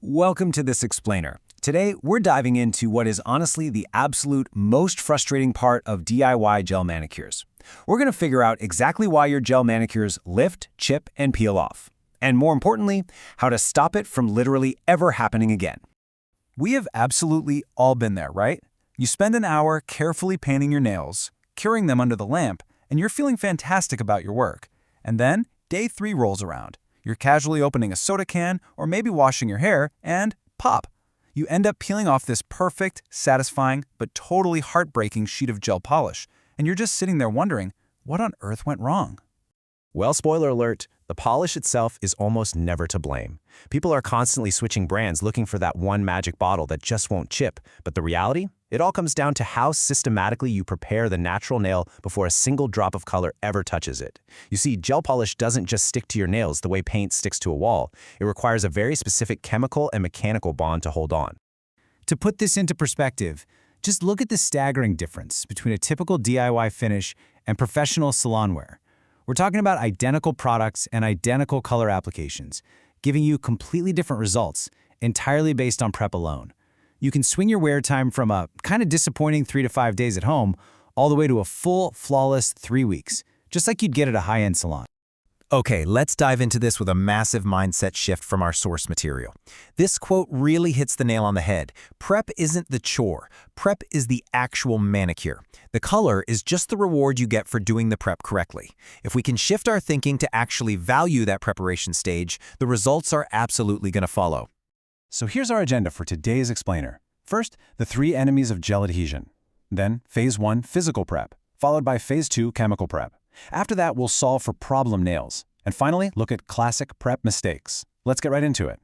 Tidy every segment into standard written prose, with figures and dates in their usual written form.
Welcome to This Explainer. Today, we're diving into what is honestly the absolute most frustrating part of DIY gel manicures. We're going to figure out exactly why your gel manicures lift, chip, and peel off. And more importantly, how to stop it from literally ever happening again. We have absolutely all been there, right? You spend an hour carefully painting your nails, curing them under the lamp, and you're feeling fantastic about your work. And then, day 3 rolls around. You're casually opening a soda can or maybe washing your hair, and pop! You end up peeling off this perfect, satisfying, but totally heartbreaking sheet of gel polish, and you're just sitting there wondering, what on earth went wrong? Well, spoiler alert, the polish itself is almost never to blame. People are constantly switching brands looking for that one magic bottle that just won't chip, but the reality? It all comes down to how systematically you prepare the natural nail before a single drop of color ever touches it. You see, gel polish doesn't just stick to your nails the way paint sticks to a wall. It requires a very specific chemical and mechanical bond to hold on. To put this into perspective, just look at the staggering difference between a typical DIY finish and professional salon wear. We're talking about identical products and identical color applications, giving you completely different results, entirely based on prep alone. You can swing your wear time from a kind of disappointing 3 to 5 days at home all the way to a full, flawless 3 weeks, just like you'd get at a high-end salon. Okay, let's dive into this with a massive mindset shift from our source material. This quote really hits the nail on the head. Prep isn't the chore. Prep is the actual manicure. The color is just the reward you get for doing the prep correctly. If we can shift our thinking to actually value that preparation stage, the results are absolutely going to follow. So here's our agenda for today's explainer. First, the 3 enemies of gel adhesion. Then, Phase 1, physical prep, followed by Phase 2, chemical prep. After that, we'll solve for problem nails. And finally, look at classic prep mistakes. Let's get right into it.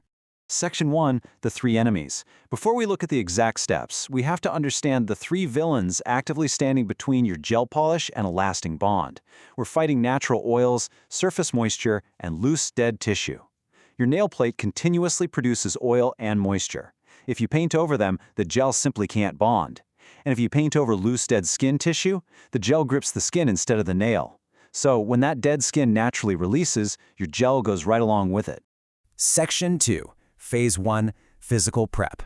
Section 1, the 3 enemies. Before we look at the exact steps, we have to understand the 3 villains actively standing between your gel polish and a lasting bond. We're fighting natural oils, surface moisture, and loose, dead tissue. Your nail plate continuously produces oil and moisture. If you paint over them, the gel simply can't bond. And if you paint over loose, dead skin tissue, the gel grips the skin instead of the nail. So when that dead skin naturally releases, your gel goes right along with it. Section 2, Phase 1, physical prep.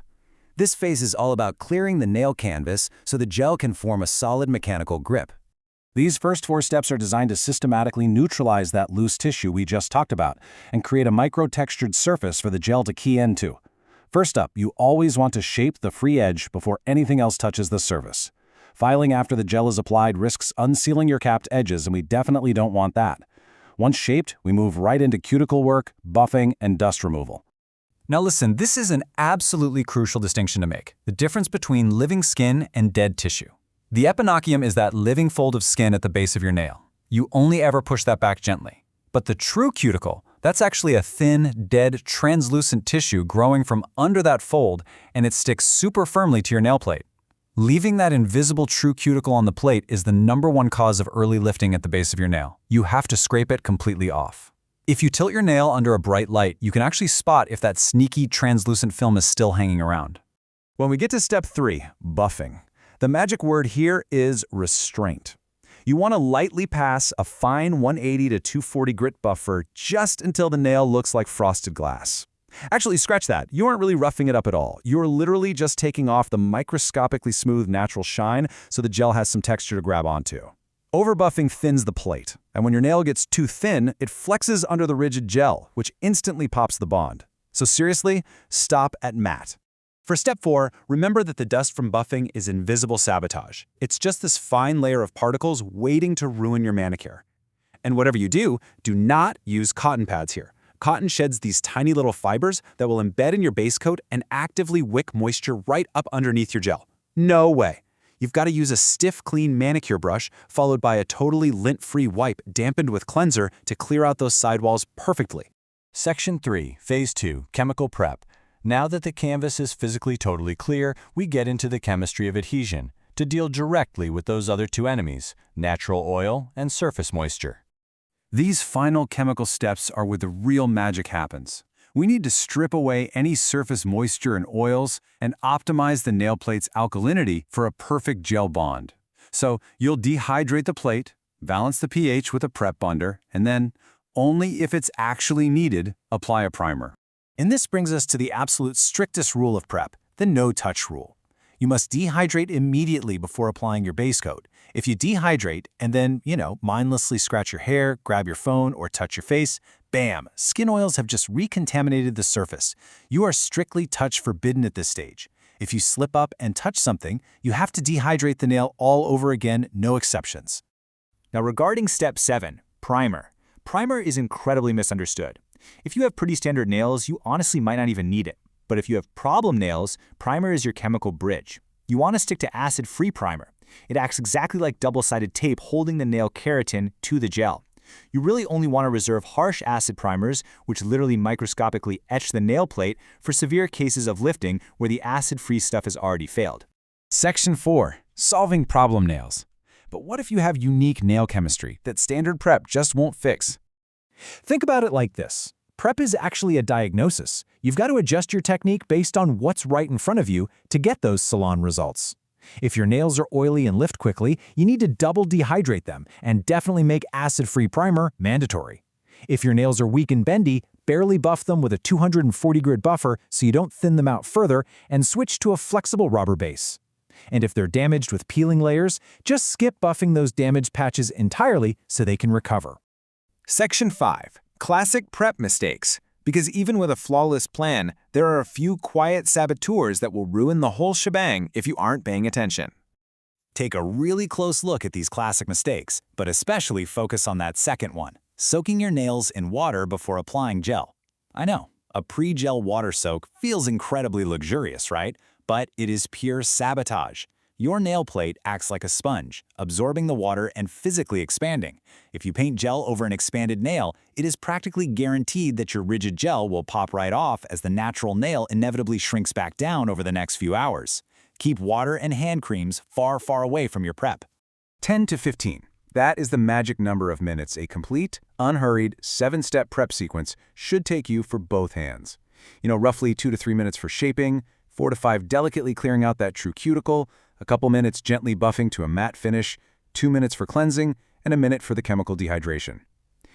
This phase is all about clearing the nail canvas so the gel can form a solid mechanical grip. These first 4 steps are designed to systematically neutralize that loose tissue we just talked about and create a micro-textured surface for the gel to key into. First up, you always want to shape the free edge before anything else touches the surface. Filing after the gel is applied risks unsealing your capped edges, and we definitely don't want that. Once shaped, we move right into cuticle work, buffing, and dust removal. Now listen, this is an absolutely crucial distinction to make, the difference between living skin and dead tissue. The eponychium is that living fold of skin at the base of your nail. You only ever push that back gently. But the true cuticle, that's actually a thin, dead, translucent tissue growing from under that fold, and it sticks super firmly to your nail plate. Leaving that invisible true cuticle on the plate is the #1 cause of early lifting at the base of your nail. You have to scrape it completely off. If you tilt your nail under a bright light, you can actually spot if that sneaky, translucent film is still hanging around. When we get to step 3, buffing, the magic word here is restraint. You want to lightly pass a fine 180 to 240 grit buffer just until the nail looks like frosted glass. Actually, scratch that. You aren't really roughing it up at all. You're literally just taking off the microscopically smooth natural shine so the gel has some texture to grab onto. Overbuffing thins the plate, and when your nail gets too thin, it flexes under the rigid gel, which instantly pops the bond. So seriously, stop at matte. For step 4, remember that the dust from buffing is invisible sabotage. It's just this fine layer of particles waiting to ruin your manicure. And whatever you do, do not use cotton pads here. Cotton sheds these tiny little fibers that will embed in your base coat and actively wick moisture right up underneath your gel. No way. You've got to use a stiff, clean manicure brush followed by a totally lint-free wipe dampened with cleanser to clear out those sidewalls perfectly. Section 3, Phase 2, chemical prep. Now that the canvas is physically totally clear, we get into the chemistry of adhesion to deal directly with those other 2 enemies, natural oil and surface moisture. These final chemical steps are where the real magic happens. We need to strip away any surface moisture and oils and optimize the nail plate's alkalinity for a perfect gel bond. So you'll dehydrate the plate, balance the pH with a prep bonder, and then, only if it's actually needed, apply a primer. And this brings us to the absolute strictest rule of prep, the no-touch rule. You must dehydrate immediately before applying your base coat. If you dehydrate and then, mindlessly scratch your hair, grab your phone, or touch your face, bam, skin oils have just recontaminated the surface. You are strictly touch forbidden at this stage. If you slip up and touch something, you have to dehydrate the nail all over again, no exceptions. Now regarding step 7, primer. Primer is incredibly misunderstood. If you have pretty standard nails, you honestly might not even need it. But if you have problem nails, primer is your chemical bridge. You want to stick to acid-free primer. It acts exactly like double-sided tape holding the nail keratin to the gel. You really only want to reserve harsh acid primers, which literally microscopically etch the nail plate, for severe cases of lifting where the acid-free stuff has already failed. Section 4. Solving problem nails. But what if you have unique nail chemistry that standard prep just won't fix? Think about it like this. Prep is actually a diagnosis. You've got to adjust your technique based on what's right in front of you to get those salon results. If your nails are oily and lift quickly, you need to double dehydrate them and definitely make acid-free primer mandatory. If your nails are weak and bendy, barely buff them with a 240 grit buffer so you don't thin them out further, and switch to a flexible rubber base. And if they're damaged with peeling layers, just skip buffing those damaged patches entirely so they can recover. Section 5. Classic prep mistakes. Because even with a flawless plan, there are a few quiet saboteurs that will ruin the whole shebang if you aren't paying attention. Take a really close look at these classic mistakes, but especially focus on that second one, soaking your nails in water before applying gel. I know, a pre-gel water soak feels incredibly luxurious, right? But it is pure sabotage. Your nail plate acts like a sponge, absorbing the water and physically expanding. If you paint gel over an expanded nail, it is practically guaranteed that your rigid gel will pop right off as the natural nail inevitably shrinks back down over the next few hours. Keep water and hand creams far, far away from your prep. 10 to 15. That is the magic number of minutes a complete, unhurried, 7-step prep sequence should take you for both hands. Roughly 2 to 3 minutes for shaping, 4 to 5 delicately clearing out that true cuticle, a couple minutes gently buffing to a matte finish, 2 minutes for cleansing, and a minute for the chemical dehydration.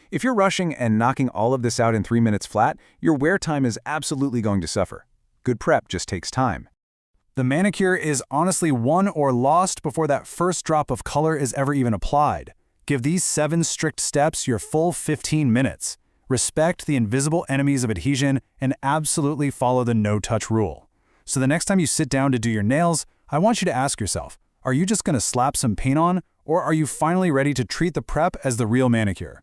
If you're rushing and knocking all of this out in 3 minutes flat, your wear time is absolutely going to suffer. Good prep just takes time. The manicure is honestly won or lost before that first drop of color is ever even applied. Give these 7 strict steps your full 15 minutes. Respect the invisible enemies of adhesion and absolutely follow the no-touch rule. So the next time you sit down to do your nails, I want you to ask yourself, are you just going to slap some paint on, or are you finally ready to treat the prep as the real manicure?